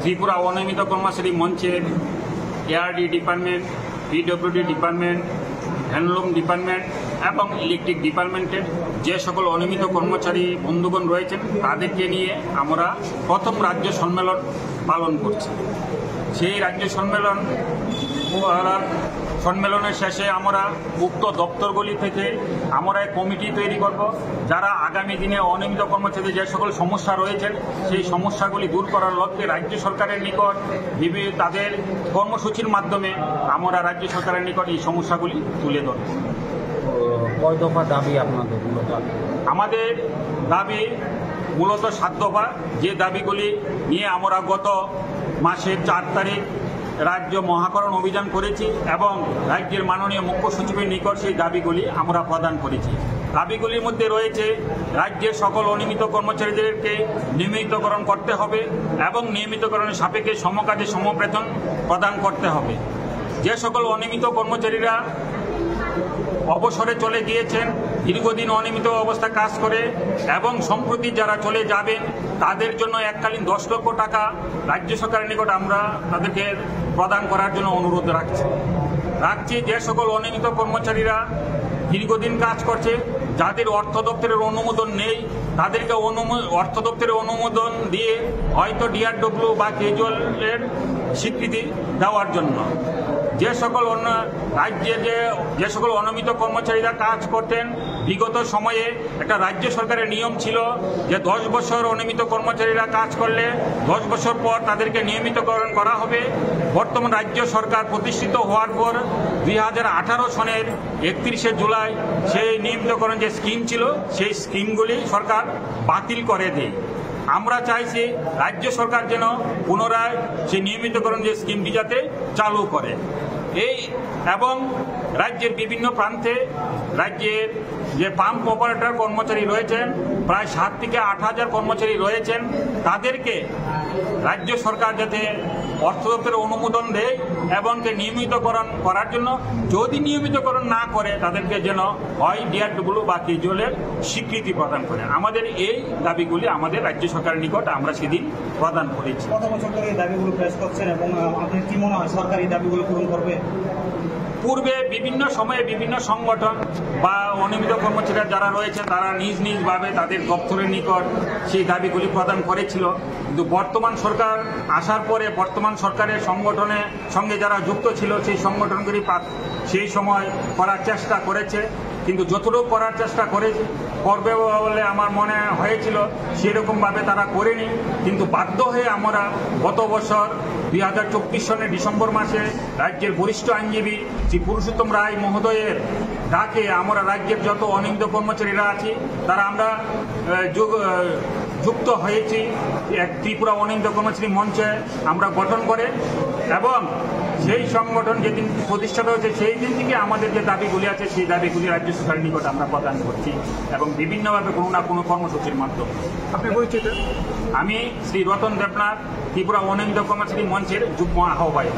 ত্রিপুরা অনিয়মিত কর্মচারী মঞ্চের ARD department, PWD department, handloom department এবং ইলেকট্রিক ডিপার্টমেন্টের যে সকল অনিয়মিত কর্মচারী বন্ধুগণ রয়েছেন তাদেরকে নিয়ে আমরা প্রথম রাজ্য সম্মেলন পালন করছি। সেই রাজ্য সম্মেলনের শেষে আমরা উক্ত দপ্তরগুলি থেকে আমরা এক কমিটি তৈরি করব, যারা আগামী দিনে অনিয়মিত কর্মচারীদের যে সকল সমস্যা রয়েছে সেই সমস্যাগুলি দূর করার লক্ষ্যে রাজ্য সরকারের নিকট তাদের কর্মসূচির মাধ্যমে আমরা রাজ্য সরকারের নিকট এই সমস্যাগুলি তুলে ধরব। কয় দফা দাবি আপনাদের? আমাদের দাবি মূলত 7 দফা, যে দাবিগুলি নিয়ে আমরা গত মাসের 4 তারিখ রাজ্য মহাকরণ অভিযান করেছি এবং রাজ্যের মাননীয় মুখ্য সচিবের নিকট সেই দাবিগুলি আমরা প্রদান করেছি। দাবিগুলির মধ্যে রয়েছে রাজ্যের সকল অনিয়মিত কর্মচারীদেরকে নিয়মিতকরণ করতে হবে এবং নিয়মিতকরণের সাপেক্ষে সমকাজে সমবেতন প্রদান করতে হবে। যে সকল অনিয়মিত কর্মচারীরা অবসরে চলে গিয়েছেন, দীর্ঘদিন অনিয়মিত অবস্থায় কাজ করে এবং সম্প্রতি যারা চলে যাবেন তাদের জন্য এককালীন 10 লক্ষ টাকা রাজ্য সরকারের নিকট আমরা তাদেরকে প্রদান করার জন্য অনুরোধ রাখছি। যে সকল অনিয়মিত কর্মচারীরা দীর্ঘদিন কাজ করছে, যাদের অর্থ দপ্তরের অনুমোদন নেই, তাদেরকে অর্থ দপ্তরের অনুমোদন দিয়ে হয়তো ডিআরডব্লিউ বা কেজুয়ালের স্বীকৃতি দেওয়ার জন্য। যে সকল রাজ্যে যে সকল অনিয়মিত কর্মচারীরা কাজ করতেন, বিগত সময়ে একটা রাজ্য সরকারের নিয়ম ছিল যে 10 বছর অনিয়মিত কর্মচারীরা কাজ করলে 10 বছর পর তাদেরকে নিয়মিতকরণ করা হবে। বর্তমান রাজ্য সরকার প্রতিষ্ঠিত হওয়ার পর 2018 সনের 31শে জুলাই সেই নিয়মিতকরণ যে স্কিম ছিল সেই স্কিমগুলি সরকার বাতিল করে দেয়। আমরা চাইছি রাজ্য সরকার যেন পুনরায় সেই নিয়মিতকরণ যে স্কিমটি যাতে চালু করে। এবং রাজ্যের বিভিন্ন প্রান্তে রাজ্যের যে পাম্প অপারেটর কর্মচারী রয়েছেন, প্রায় 7 থেকে 8 হাজার কর্মচারী রয়েছেন, তাদেরকে রাজ্য সরকার যাতে অর্থ দপ্তরের অনুমোদন দেয় এবং নিয়মিতকরণ করার জন্য, যদি নিয়মিতকরণ না করে তাদেরকে যেন হয় ডিআরডব্লিউ বা কেজুয়ালের স্বীকৃতি প্রদান করে। আমাদের এই দাবিগুলি আমাদের রাজ্য সরকারের নিকট আমরা সেদিন প্রদান করেছি। কত বছর ধরে এই দাবিগুলো পেশ করছেন এবং আপনার কি মনে হয় সরকার এই দাবিগুলো পূরণ করবে? পূর্বে বিভিন্ন সময়ে বিভিন্ন সংগঠন বা অনিয়মিত কর্মচারীরা যারা রয়েছে তারা নিজ নিজভাবে তাদের দপ্তরের নিকট সেই দাবিগুলি প্রদান করেছিল, কিন্তু বর্তমান সরকার আসার পরে বর্তমান সরকারের সংগঠনের সঙ্গে যারা যুক্ত ছিল সেই সংগঠনগুলি সেই সময় করার চেষ্টা করেছে, কিন্তু যতটুকু করার চেষ্টা করবে বলে আমার মনে হয়েছিল সেরকমভাবে তারা করেনি। কিন্তু বাধ্য হয়ে আমরা গত বছর 2024 সনের ডিসেম্বর মাসে রাজ্যের বরিষ্ঠ আইনজীবী শ্রী পুরুষোত্তম রায় মহোদয়ের ডাকে আমরা রাজ্যের যত অনিয়মিত কর্মচারীরা আছি তারা আমরা যুক্ত হয়েছি এক ত্রিপুরা অনিয়মিত কর্মচারী মঞ্চে আমরা গঠন করে, এবং সেই সংগঠন যেদিন প্রতিষ্ঠা হয়েছে সেই দিন থেকে আমাদের যে দাবিগুলি আছে সেই দাবিগুলি রাজ্য সরকারের নিকট আমরা প্রদান করছি এবং বিভিন্নভাবে কোনো না কোনো কর্মসূচির মাধ্যমে। আপনি পরিচিত? আমি শ্রী রতন দেবনাথ, ত্রিপুরা অনিয়মিত কর্মচারী মঞ্চের যুগ্ম আহ্বায়ক।